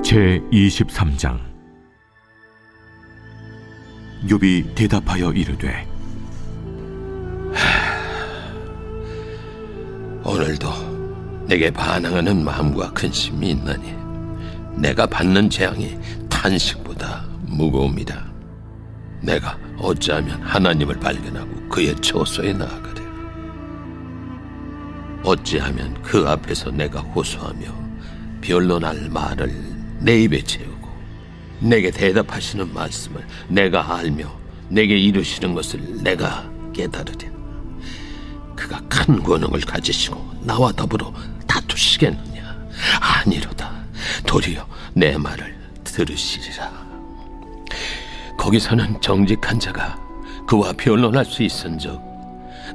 제23장. 욥이 대답하여 이르되, 오늘도 내게 반항하는 마음과 근심이 있나니 내가 받는 재앙이 탄식보다 무거웁니다. 내가 어찌하면 하나님을 발견하고 그의 처소에 나아가랴. 어찌하면 그 앞에서 내가 호소하며 변론할 말을 내 입에 채우고 내게 대답하시는 말씀을 내가 알며 내게 이루시는 것을 내가 깨달으랴. 그가 큰 권능을 가지시고 나와 더불어 다투시겠느냐? 아니로다. 도리어 내 말을 들으시리라. 거기서는 정직한 자가 그와 변론할 수 있은즉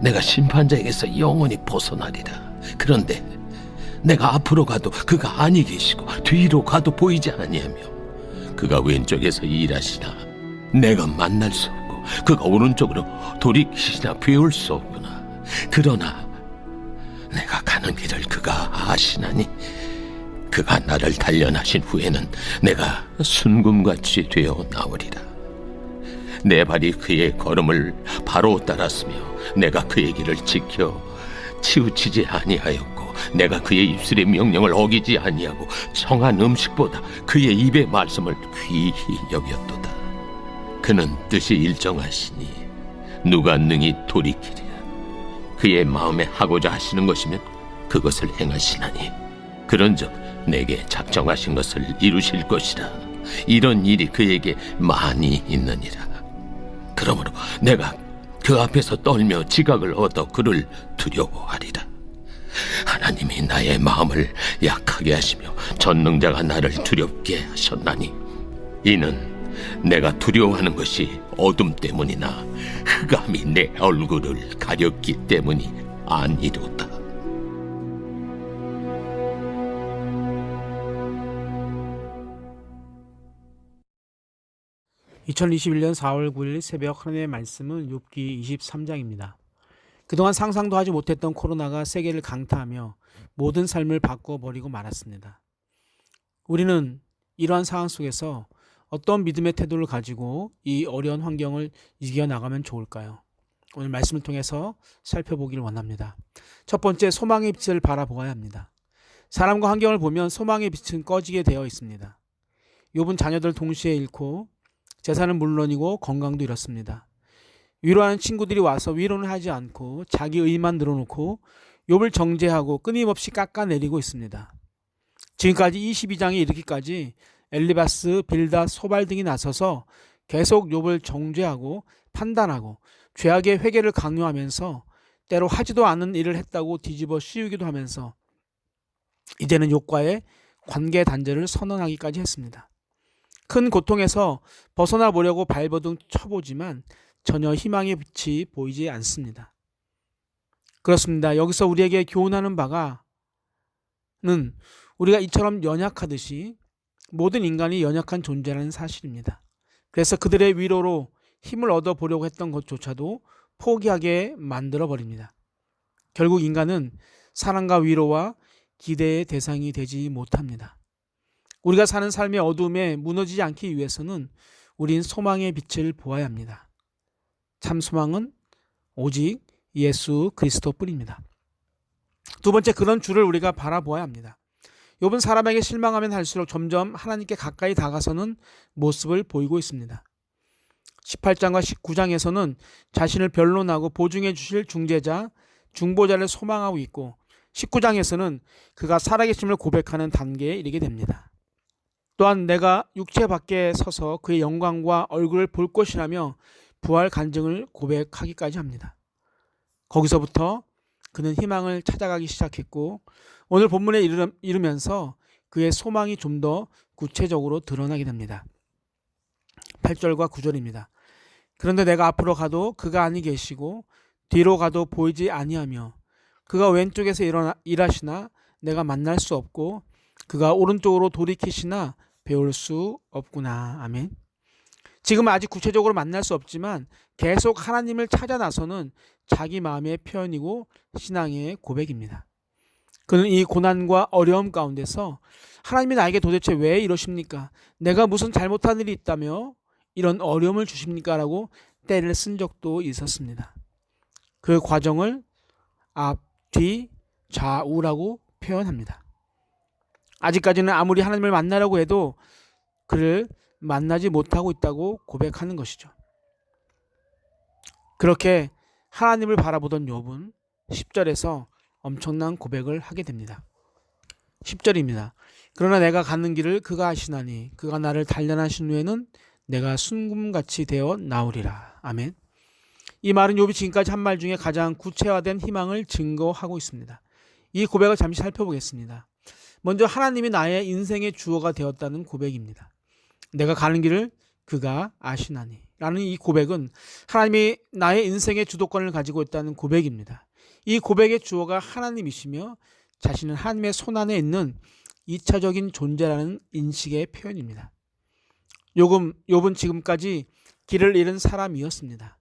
내가 심판자에게서 영원히 벗어나리라. 그런데 내가 앞으로 가도 그가 아니 계시고 뒤로 가도 보이지 아니하며 그가 왼쪽에서 일하시나 내가 만날 수 없고 그가 오른쪽으로 돌이키시나 배울 수 없구나. 그러나 내가 가는 길을 그가 아시나니 그가 나를 단련하신 후에는 내가 순금같이 되어 나오리라. 내 발이 그의 걸음을 바로 따랐으며 내가 그의 길을 지켜 치우치지 아니하였고 내가 그의 입술의 명령을 어기지 아니하고 청한 음식보다 그의 입의 말씀을 귀히 여겼도다. 그는 뜻이 일정하시니 누가 능히 돌이키랴. 그의 마음에 하고자 하시는 것이면 그것을 행하시나니 그런즉 내게 작정하신 것을 이루실 것이라. 이런 일이 그에게 많이 있느니라. 그러므로 내가 그 앞에서 떨며 지각을 얻어 그를 두려워하리라. 하나님이 나의 마음을 약하게 하시며 전능자가 나를 두렵게 하셨나니 이는 내가 두려워하는 것이 어둠 때문이나 흑암이 내 얼굴을 가렸기 때문이 아니로다. (2021년 4월 9일) 새벽 하나님의 말씀은 욥기 23장입니다. 그동안 상상도 하지 못했던 코로나가 세계를 강타하며 모든 삶을 바꿔버리고 말았습니다. 우리는 이러한 상황 속에서 어떤 믿음의 태도를 가지고 이 어려운 환경을 이겨나가면 좋을까요? 오늘 말씀을 통해서 살펴보기를 원합니다. 첫 번째, 소망의 빛을 바라보아야 합니다. 사람과 환경을 보면 소망의 빛은 꺼지게 되어 있습니다. 욥은 자녀들 동시에 잃고 재산은 물론이고 건강도 잃었습니다. 위로하는 친구들이 와서 위로는 하지 않고 자기 의만 늘어놓고 욥을 정죄하고 끊임없이 깎아내리고 있습니다. 지금까지 22장에 이르기까지 엘리바스, 빌닷, 소발 등이 나서서 계속 욥을 정죄하고 판단하고 죄악의 회개를 강요하면서 때로 하지도 않은 일을 했다고 뒤집어 씌우기도 하면서 이제는 욥과의 관계 단절을 선언하기까지 했습니다. 큰 고통에서 벗어나 보려고 발버둥 쳐보지만 전혀 희망의 빛이 보이지 않습니다. 그렇습니다. 여기서 우리에게 교훈하는 바가는 우리가 이처럼 연약하듯이 모든 인간이 연약한 존재라는 사실입니다. 그래서 그들의 위로로 힘을 얻어보려고 했던 것조차도 포기하게 만들어버립니다. 결국 인간은 사랑과 위로와 기대의 대상이 되지 못합니다. 우리가 사는 삶의 어둠에 무너지지 않기 위해서는 우린 소망의 빛을 보아야 합니다. 참 소망은 오직 예수 그리스도뿐입니다. 두 번째, 그런 주를 우리가 바라보아야 합니다. 욥은 사람에게 실망하면 할수록 점점 하나님께 가까이 다가서는 모습을 보이고 있습니다. 18장과 19장에서는 자신을 변론하고 보증해 주실 중재자, 중보자를 소망하고 있고 19장에서는 그가 살아계심을 고백하는 단계에 이르게 됩니다. 또한 내가 육체 밖에 서서 그의 영광과 얼굴을 볼 것이라며 부활 간증을 고백하기까지 합니다. 거기서부터 그는 희망을 찾아가기 시작했고 오늘 본문에 이르면서 그의 소망이 좀 더 구체적으로 드러나게 됩니다. 8절과 9절입니다. 그런데 내가 앞으로 가도 그가 아니 계시고 뒤로 가도 보이지 아니하며 그가 왼쪽에서 일하시나 내가 만날 수 없고 그가 오른쪽으로 돌이키시나 배울 수 없구나. 아멘. 지금 아직 구체적으로 만날 수 없지만 계속 하나님을 찾아 나서는 자기 마음의 표현이고 신앙의 고백입니다. 그는 이 고난과 어려움 가운데서 하나님이 나에게 도대체 왜 이러십니까? 내가 무슨 잘못한 일이 있다며 이런 어려움을 주십니까? 라고 때를 쓴 적도 있었습니다. 그 과정을 앞, 뒤, 좌우라고 표현합니다. 아직까지는 아무리 하나님을 만나려고 해도 그를 만나지 못하고 있다고 고백하는 것이죠. 그렇게 하나님을 바라보던 욥은 10절에서 엄청난 고백을 하게 됩니다. 10절입니다. 그러나 내가 가는 길을 그가 아시나니 그가 나를 단련하신 후에는 내가 순금같이 되어 나오리라. 아멘. 이 말은 욥이 지금까지 한 말 중에 가장 구체화된 희망을 증거하고 있습니다. 이 고백을 잠시 살펴보겠습니다. 먼저 하나님이 나의 인생의 주어가 되었다는 고백입니다. 내가 가는 길을 그가 아시나니 라는 이 고백은 하나님이 나의 인생의 주도권을 가지고 있다는 고백입니다. 이 고백의 주어가 하나님이시며 자신은 하나님의 손안에 있는 2차적인 존재라는 인식의 표현입니다. 욥은 지금까지 길을 잃은 사람이었습니다.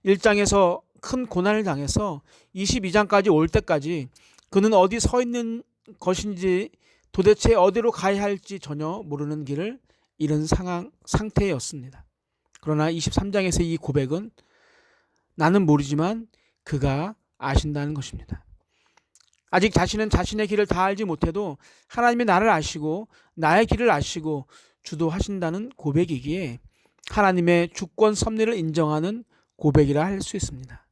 1장에서 큰 고난을 당해서 22장까지 올 때까지 그는 어디 서 있는 것인지 도대체 어디로 가야 할지 전혀 모르는 길을 잃은 상태였습니다. 그러나 23장에서 이 고백은 나는 모르지만 그가 아신다는 것입니다. 아직 자신은 자신의 길을 다 알지 못해도 하나님이 나를 아시고 나의 길을 아시고 주도하신다는 고백이기에 하나님의 주권 섭리를 인정하는 고백이라 할 수 있습니다.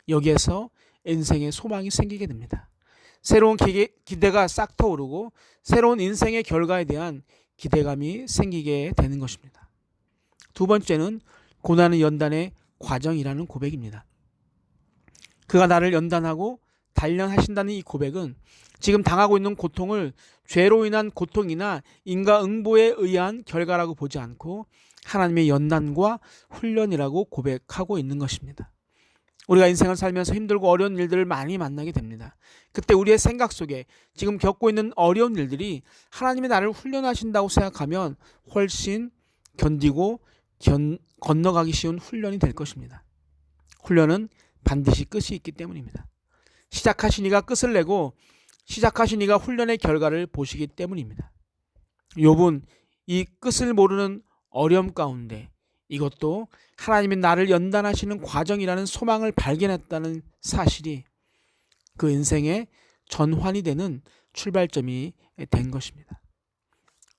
여기에서 인생의 소망이 생기게 됩니다. 새로운 기대가 싹 터오르고 새로운 인생의 결과에 대한 기대감이 생기게 되는 것입니다. 두 번째는 고난의 연단의 과정이라는 고백입니다. 그가 나를 연단하고 단련하신다는 이 고백은 지금 당하고 있는 고통을 죄로 인한 고통이나 인과응보에 의한 결과라고 보지 않고 하나님의 연단과 훈련이라고 고백하고 있는 것입니다. 우리가 인생을 살면서 힘들고 어려운 일들을 많이 만나게 됩니다. 그때 우리의 생각 속에 지금 겪고 있는 어려운 일들이 하나님이 나를 훈련하신다고 생각하면 훨씬 견디고 건너가기 쉬운 훈련이 될 것입니다. 훈련은 반드시 끝이 있기 때문입니다. 시작하신 이가 끝을 내고 시작하신 이가 훈련의 결과를 보시기 때문입니다. 욥은 이 끝을 모르는 어려움 가운데 이것도 하나님이 나를 연단하시는 과정이라는 소망을 발견했다는 사실이 그 인생의 전환이 되는 출발점이 된 것입니다.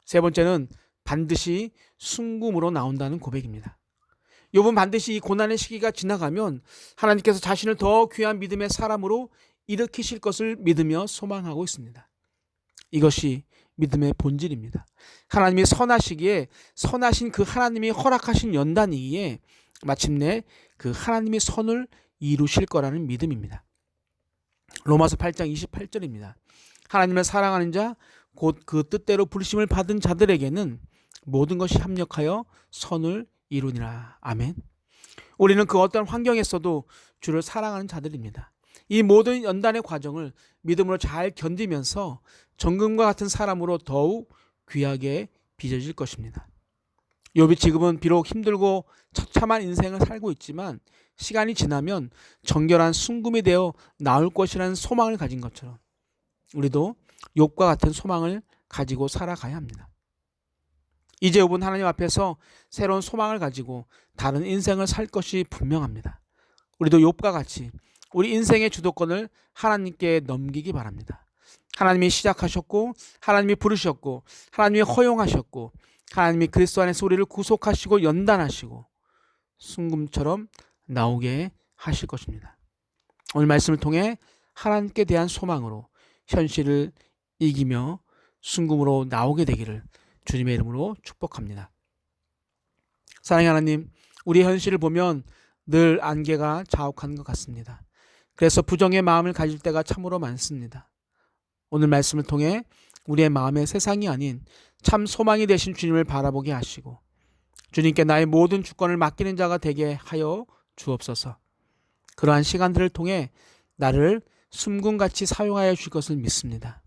세 번째는 반드시 순금으로 나온다는 고백입니다. 욥은 반드시 이 고난의 시기가 지나가면 하나님께서 자신을 더 귀한 믿음의 사람으로 일으키실 것을 믿으며 소망하고 있습니다. 이것이 믿음의 본질입니다. 하나님이 선하시기에 선하신 그 하나님이 허락하신 연단이기에 마침내 그 하나님이 선을 이루실 거라는 믿음입니다. 로마서 8장 28절입니다. 하나님을 사랑하는 자 곧 그 뜻대로 부르심을 받은 자들에게는 모든 것이 합력하여 선을 이루니라. 아멘. 우리는 그 어떤 환경에서도 주를 사랑하는 자들입니다. 이 모든 연단의 과정을 믿음으로 잘 견디면서 정금과 같은 사람으로 더욱 귀하게 빚어질 것입니다. 욥이 지금은 비록 힘들고 처참한 인생을 살고 있지만 시간이 지나면 정결한 순금이 되어 나올 것이라는 소망을 가진 것처럼 우리도 욥과 같은 소망을 가지고 살아가야 합니다. 이제 욥은 하나님 앞에서 새로운 소망을 가지고 다른 인생을 살 것이 분명합니다. 우리도 욥과 같이 우리 인생의 주도권을 하나님께 넘기기 바랍니다. 하나님이 시작하셨고 하나님이 부르셨고 하나님이 허용하셨고 하나님이 그리스도 안에서 우리를 구속하시고 연단하시고 순금처럼 나오게 하실 것입니다. 오늘 말씀을 통해 하나님께 대한 소망으로 현실을 이기며 순금으로 나오게 되기를 주님의 이름으로 축복합니다. 사랑의 하나님, 우리 현실을 보면 늘 안개가 자욱한 것 같습니다. 그래서 부정의 마음을 가질 때가 참으로 많습니다. 오늘 말씀을 통해 우리의 마음에 세상이 아닌 참 소망이 되신 주님을 바라보게 하시고 주님께 나의 모든 주권을 맡기는 자가 되게 하여 주옵소서. 그러한 시간들을 통해 나를 순금같이 사용하여 줄 것을 믿습니다.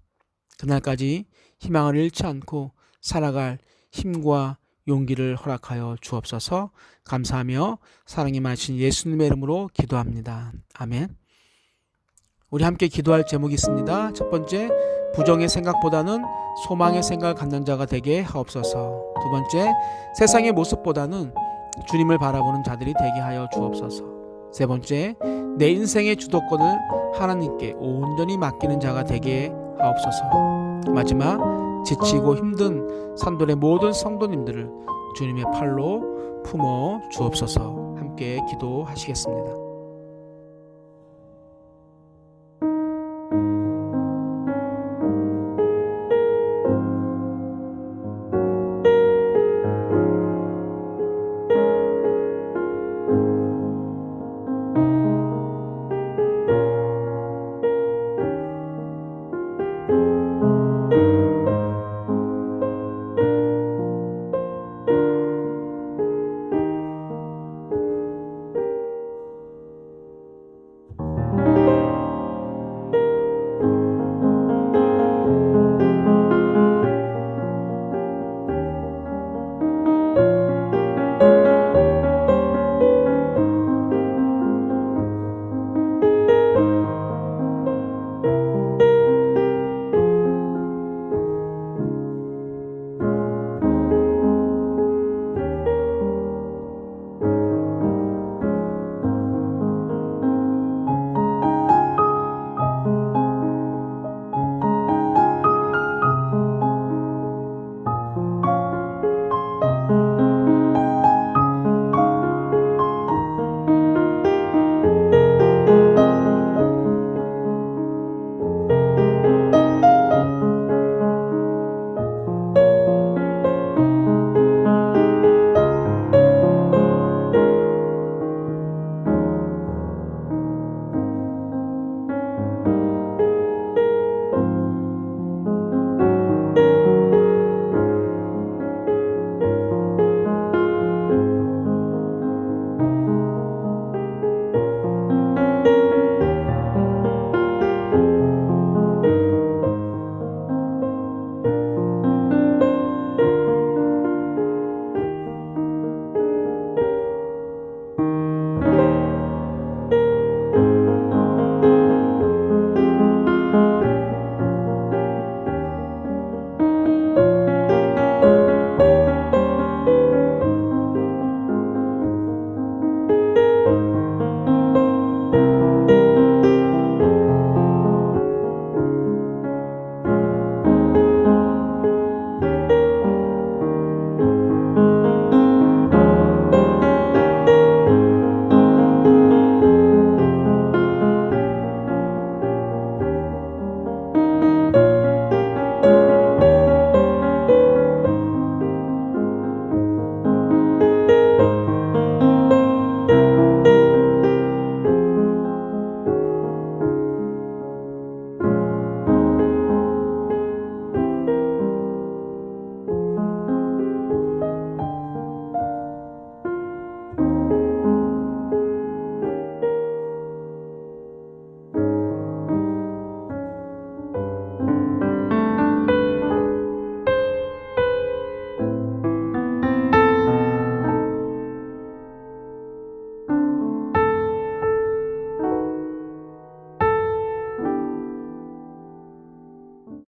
그날까지 희망을 잃지 않고 살아갈 힘과 용기를 허락하여 주옵소서. 감사하며 사랑이 많으신 예수님의 이름으로 기도합니다. 아멘. 우리 함께 기도할 제목이 있습니다. 첫 번째, 부정의 생각보다는 소망의 생각을 갖는 자가 되게 하옵소서. 두 번째, 세상의 모습보다는 주님을 바라보는 자들이 되게 하여 주옵소서. 세 번째, 내 인생의 주도권을 하나님께 온전히 맡기는 자가 되게 하옵소서. 마지막, 지치고 힘든 산돌의 모든 성도님들을 주님의 팔로 품어 주옵소서. 함께 기도하시겠습니다.